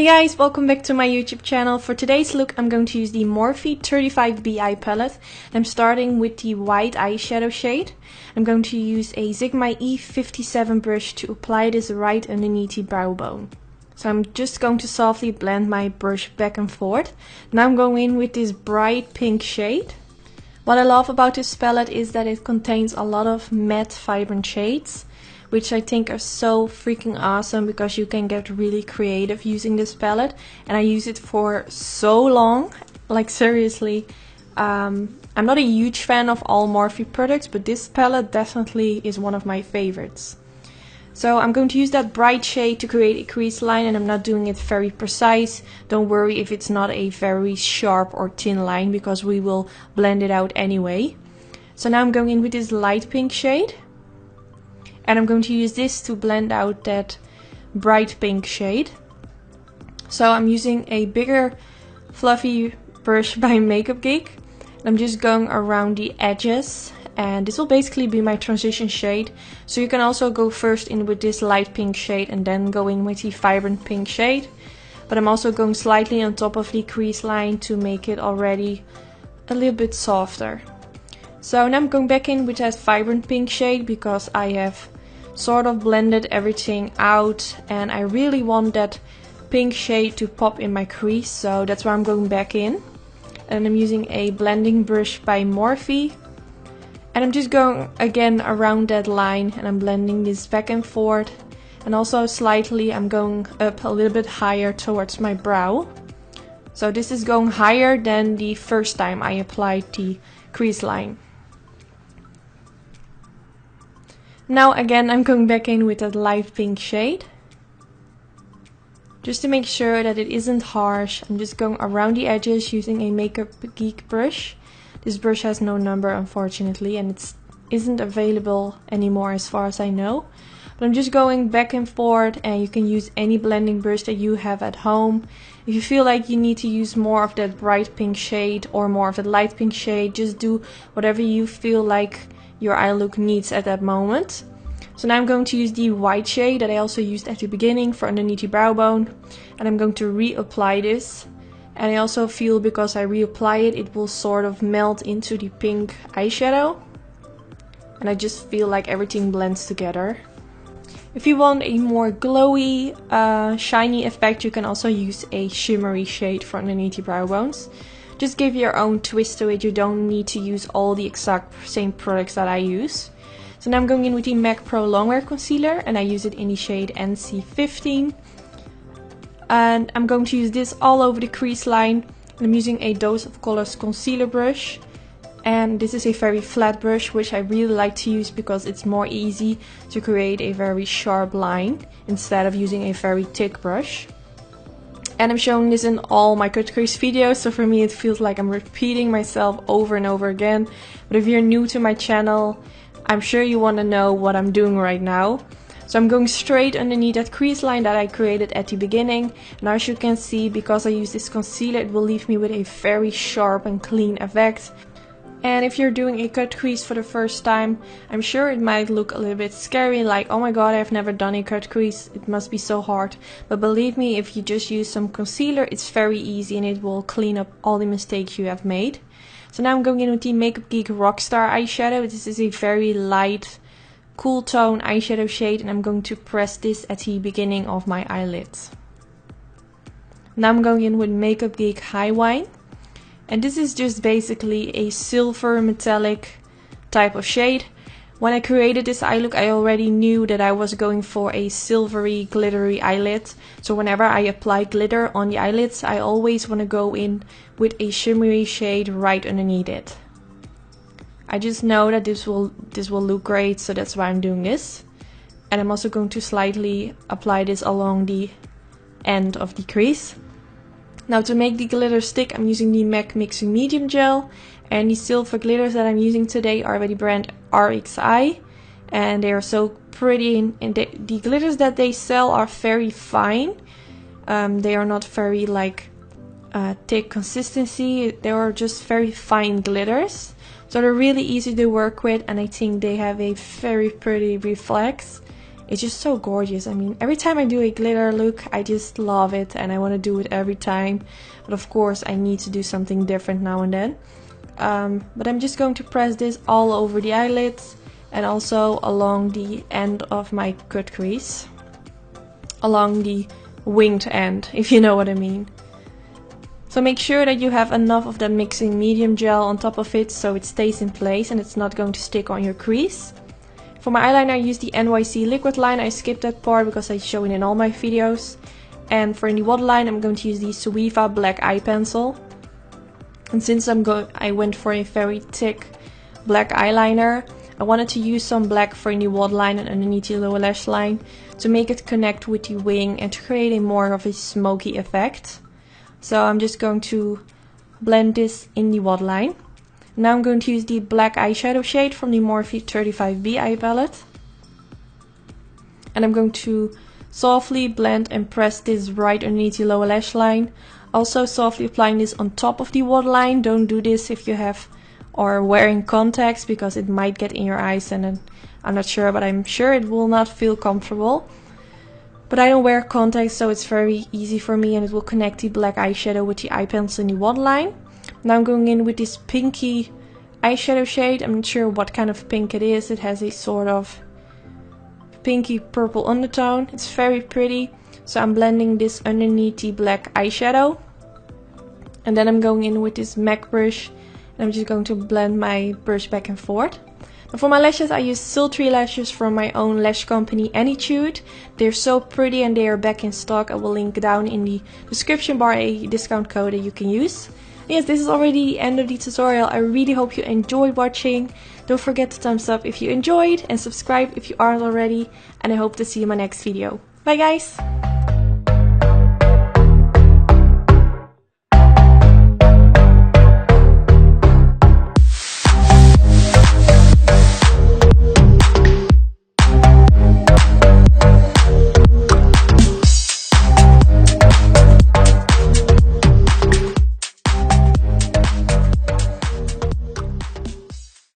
Hey guys, welcome back to my YouTube channel. For today's look I'm going to use the Morphe 35Bi palette. I'm starting with the white eyeshadow shade. I'm going to use a Sigma E57 brush to apply this right underneath the brow bone. So I'm just going to softly blend my brush back and forth. Now I'm going in with this bright pink shade. What I love about this palette is that it contains a lot of matte vibrant shades, which I think are so freaking awesome because you can get really creative using this palette. And I use it for so long, like seriously. I'm not a huge fan of all Morphe products, but this palette definitely is one of my favorites. So I'm going to use that bright shade to create a crease line, and I'm not doing it very precise. Don't worry if it's not a very sharp or thin line because we will blend it out anyway. So now I'm going in with this light pink shade. And I'm going to use this to blend out that bright pink shade. So I'm using a bigger fluffy brush by Makeup Geek. I'm just going around the edges, and this will basically be my transition shade. So you can also go first in with this light pink shade and then go in with the vibrant pink shade. But I'm also going slightly on top of the crease line to make it already a little bit softer. So now I'm going back in with that vibrant pink shade because I have sort of blended everything out and I really want that pink shade to pop in my crease, so that's why I'm going back in. And I'm using a blending brush by Morphe, and I'm just going again around that line and I'm blending this back and forth, and also slightly I'm going up a little bit higher towards my brow. So this is going higher than the first time I applied the crease line. Now again I'm going back in with that light pink shade. Just to make sure that it isn't harsh, I'm just going around the edges using a Makeup Geek brush. This brush has no number unfortunately, and it isn't available anymore as far as I know. But I'm just going back and forth, and you can use any blending brush that you have at home. If you feel like you need to use more of that bright pink shade or more of the light pink shade, just do whatever you feel like your eye look needs at that moment. So now I'm going to use the white shade that I also used at the beginning for underneath the brow bone, and I'm going to reapply this. And I also feel because I reapply it, it will sort of melt into the pink eyeshadow, and I just feel like everything blends together. If you want a more glowy, shiny effect, you can also use a shimmery shade for underneath the brow bones. Just give your own twist to it. You don't need to use all the exact same products that I use. So now I'm going in with the MAC Pro Longwear Concealer, and I use it in the shade NC15. And I'm going to use this all over the crease line. I'm using a Dose of Colors concealer brush. And this is a very flat brush, which I really like to use because it's more easy to create a very sharp line instead of using a very thick brush. And I'm showing this in all my cut crease videos, so for me it feels like I'm repeating myself over and over again. But if you're new to my channel, I'm sure you want to know what I'm doing right now. So I'm going straight underneath that crease line that I created at the beginning. And as you can see, because I use this concealer, it will leave me with a very sharp and clean effect. And if you're doing a cut crease for the first time, I'm sure it might look a little bit scary, like, oh my god, I've never done a cut crease, it must be so hard. But believe me, if you just use some concealer, it's very easy and it will clean up all the mistakes you have made. So now I'm going in with the Makeup Geek Rockstar eyeshadow. This is a very light, cool tone eyeshadow shade, and I'm going to press this at the beginning of my eyelids. Now I'm going in with Makeup Geek High Wine. And this is just basically a silver metallic type of shade. When I created this eye look, I already knew that I was going for a silvery, glittery eyelid. So whenever I apply glitter on the eyelids, I always want to go in with a shimmery shade right underneath it. I just know that this will look great, so that's why I'm doing this. And I'm also going to slightly apply this along the end of the crease. Now to make the glitter stick, I'm using the MAC Mixing Medium Gel, and the silver glitters that I'm using today are by the brand RXI, and they are so pretty, and the glitters that they sell are very fine. They are not very like thick consistency, they are just very fine glitters, so they're really easy to work with, and I think they have a very pretty reflex it's just so gorgeous. I mean, every time I do a glitter look, I just love it and I want to do it every time. But of course, I need to do something different now and then. But I'm just going to press this all over the eyelids and also along the end of my cut crease. Along the winged end, if you know what I mean. So make sure that you have enough of that mixing medium gel on top of it so it stays in place and it's not going to stick on your crease. For my eyeliner I use the NYC liquid line. I skipped that part because I show it in all my videos. And for the waterline I'm going to use the Suiva black eye pencil. And since I went for a very thick black eyeliner, I wanted to use some black for the waterline and underneath the lower lash line to make it connect with the wing and to create a more of a smoky effect. So I'm just going to blend this in the waterline. Now I'm going to use the black eyeshadow shade from the Morphe 35B eye palette. And I'm going to softly blend and press this right underneath the lower lash line. Also softly applying this on top of the waterline. Don't do this if you have or wearing contacts because it might get in your eyes and then I'm not sure, but I'm sure it will not feel comfortable. But I don't wear contacts, so it's very easy for me and it will connect the black eyeshadow with the eye pencil in the waterline. Now I'm going in with this pinky eyeshadow shade. I'm not sure what kind of pink it is. It has a sort of pinky purple undertone. It's very pretty. So I'm blending this underneath the black eyeshadow. And then I'm going in with this MAC brush. And I'm just going to blend my brush back and forth. And for my lashes I use sultry lashes from my own lash company Anytude. They're so pretty and they are back in stock. I will link down in the description bar a discount code that you can use. Yes, this is already the end of the tutorial. I really hope you enjoyed watching. Don't forget to thumbs up if you enjoyed and subscribe if you aren't already. And I hope to see you in my next video. Bye guys!